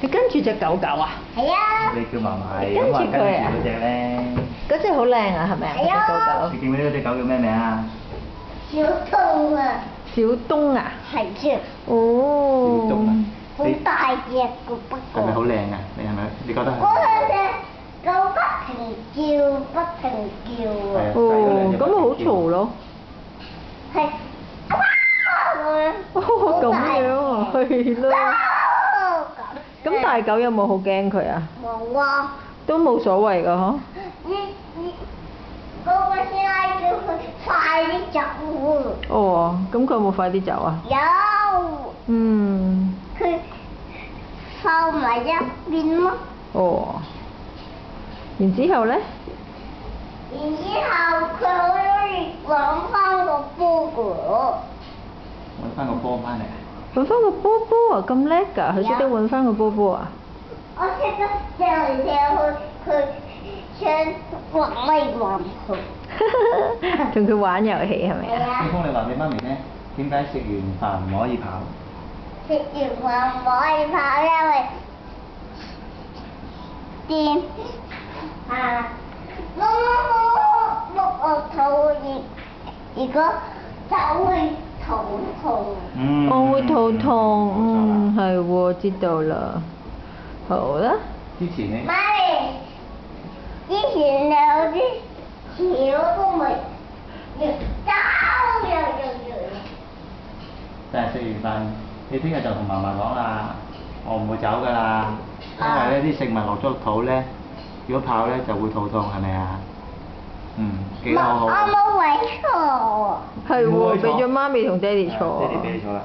你跟住只狗狗啊？係啊。你叫嫲嫲跟住咁啊，跟佢啊住嗰只咧。嗰只好靚啊，係咪啊？係啊嗰隻狗狗。你記唔記得嗰只狗叫咩名啊？小東啊。小東啊？係啫。哦。小東啊？好大隻個不過。係咪好靚啊？你係咪？你覺得係？嗰兩隻狗不停叫，不停叫啊！哦，咁咪好嘈咯。係。哦，咁樣啊，係咯。咁大狗有冇好驚佢啊？冇啊。都冇所謂㗎嗬。嗰個師奶叫佢快啲走喎。哦，咁佢有冇快啲走啊？有。嗯。佢靠埋一邊咯。哦。然之後咧？然之後佢好中意揾翻個波㗎。揾翻個波翻嚟。揾翻個波波啊！咁叻㗎，佢識得揾翻個波波啊！我識得掉嚟掉去，佢想玩嚟玩去。同佢玩遊戲係咪啊？天空，你話俾媽咪聽，點解食完飯唔可以跑？食完飯唔可以跑，因為電我肚如果就會肚痛。我會肚痛，係喎，知道啦。好啦。之前你。媽咪，之前你好啲橋都未走但係食完飯，你聽日就同嫲嫲講啦，我唔會走㗎啦，因為咧啲食物落咗肚咧，如果跑咧就會肚痛，係咪啊？幾好好。我冇位坐喎。係喎，俾咗媽咪同爹哋坐。爹哋俾你坐啦。